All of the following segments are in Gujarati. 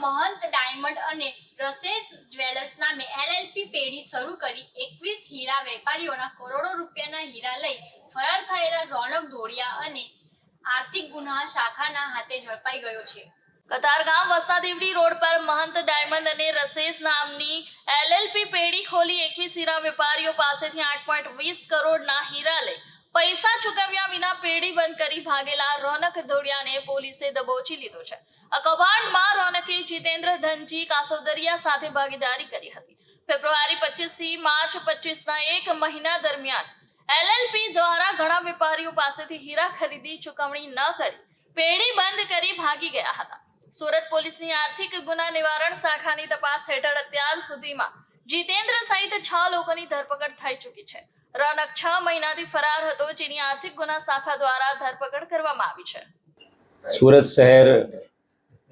મહંત ડાયમંડ અને રસેસ જ્વેલર્સ નામે LLP પેઢી શરૂ કરી 21 હીરા વેપારીઓના કરોડો રૂપિયાના હીરા લઈ ફરાર થયેલા રોનક ધોળિયા અને આર્થિક ગુના શાખાના હાથે ઝડપાઈ ગયો છે। કતારગામ વસ્તાદેવડી રોડ પર મહંત ડાયમંડ અને રસેસ નામની LLP પેઢી ખોલી 21 હીરા વેપારીઓ પાસેથી 8.20 કરોડના હીરા લઈ પૈસા ચૂકવ્યા વિના પેઢી બંધ કરી ભાગેલા રોનક ધોળિયાને પોલીસે દબોચી લીધો છે। આ કૌભાંડમાં રોનકે જીતેન્દ્ર ધનજી કાસોદરિયા સાથે ભાગીદારી કરી હતી। ફેબ્રુઆરી 25 થી માર્ચ 25ના એક મહિના દરમિયાન LLP દ્વારા ઘણા વેપારીઓ પાસેથી હીરા ખરીદી ચૂકવણી ન કરી પેઢી બંધ કરી ભાગી ગયા હતા। સુરત પોલીસની આર્થિક ગુના નિવારણ શાખાની તપાસ હેઠળ અત્યાર સુધીમાં જીતેન્દ્ર સહિત 6 લોકોની ધરપકડ થઈ ચૂકી છે। રોનક 6 મહિનાથી ફરાર હતો, જેની આર્થિક ગુના શાખા દ્વારા ધરપકડ કરવામાં આવી છે। સુરત શહેર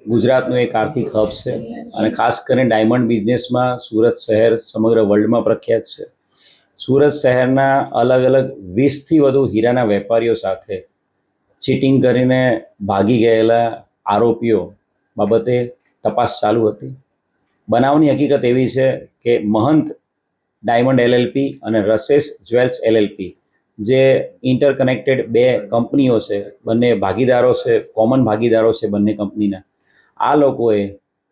ગુજરાતનું એક આર્થિક હબ છે અને ખાસ કરીને ડાયમંડ બિઝનેસમાં સુરત શહેર સમગ્ર વર્લ્ડમાં પ્રખ્યાત છે। સુરત શહેરના અલગ અલગ 20થી વધુ હીરાના વેપારીઓ સાથે ચીટિંગ કરીને ભાગી ગયેલા આરોપીઓ બાબતે તપાસ ચાલુ હતી। બનાવની હકીકત એવી છે કે મહંત ડાયમંડ LLP અને રસેસ જ્વેલ્સ LLP જે ઇન્ટરકનેક્ટેડ બે કંપનીઓ છે, બંને ભાગીદારો છે, કોમન ભાગીદારો છે બંને કંપનીના। આ લોકોએ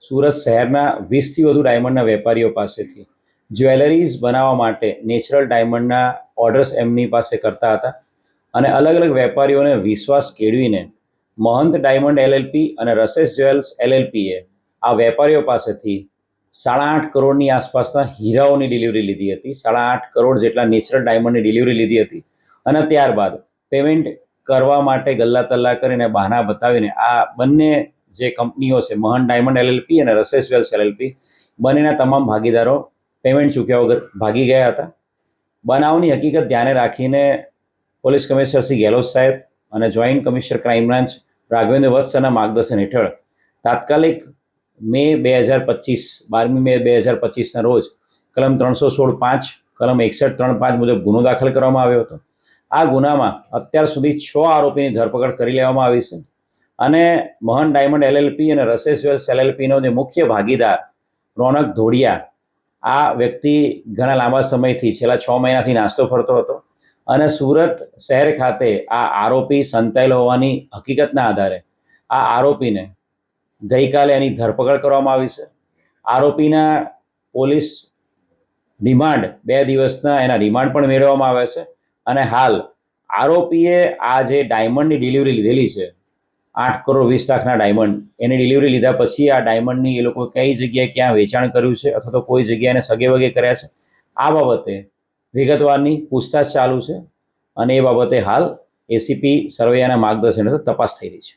સુરત શહેરના 20થી વધુ ડાયમંડના વેપારીઓ પાસેથી જ્વેલરીઝ બનાવવા માટે નેચરલ ડાયમંડના ઓર્ડર્સ એમની પાસે કરતા હતા અને અલગ અલગ વેપારીઓને વિશ્વાસ કેળવીને મહંત ડાયમંડ LLP અને રસેસ જ્વેલ્સ LLPએ આ વેપારીઓ પાસેથી 8.5 કરોડની આસપાસના હીરાઓની ડિલિવરી લીધી હતી। 8.5 કરોડ જેટલા નેચરલ ડાયમંડની ડિલિવરી લીધી હતી અને ત્યારબાદ પેમેન્ટ કરવા માટે ગલ્લા તલ્લા કરીને બહાના બતાવીને આ બંને જે કંપનીઓ છે મહંત ડાયમંડ LLP અને રસેસ જ્વેલ્સ LLP બંનેના તમામ ભાગીદારો પેમેન્ટ ચૂક્યા વગર ભાગી ગયા હતા। બનાવની હકીકત ધ્યાને રાખીને પોલીસ કમિશનર શ્રી ગેહલોત સાહેબ અને joint commissioner crime branch Raghavendra વત્સના માર્ગદર્શન હેઠળ તાત્કાલિક મે 2025 12મી મે 2025ના રોજ કલમ 316(5) કલમ 61(3)(5) મુજબ ગુનો દાખલ કરવામાં આવ્યો હતો। આ ગુનામાં અત્યાર સુધી 6 આરોપીની ધરપકડ કરી લેવામાં આવી છે અને મહંત ડાયમંડ LLP અને રસેસ જ્વેલ્સ LLPનો જે મુખ્ય ભાગીદાર રોનક ધોળિયા, આ વ્યક્તિ ઘણા લાંબા સમયથી છેલ્લા 6 મહિનાથી નાસ્તો ફરતો હતો અને સુરત શહેર ખાતે આ આરોપી સંતાયેલો હોવાની હકીકતના આધારે આ આરોપીને ગઈકાલે એની ધરપકડ કરવામાં આવી છે। આરોપીના પોલીસ રિમાન્ડ 2 દિવસના એના રિમાન્ડ પણ મેળવવામાં આવે છે અને હાલ આરોપીએ આ જે ડાયમંડની ડિલિવરી લીધેલી છે 8 કરોડ 20 લાખના ડાયમંડ, એની ડિલિવરી લીધા પછી આ ડાયમંડની એ લોકો કઈ જગ્યાએ ક્યાં વેચાણ કર્યું છે અથવા તો કોઈ જગ્યાએ એને સગે વગે કર્યા છે, આ બાબતે વિગતવારની પૂછતાછ ચાલુ છે અને એ બાબતે હાલ ACP સરવૈયાના માર્ગદર્શન હેઠળ તપાસ થઈ રહી છે।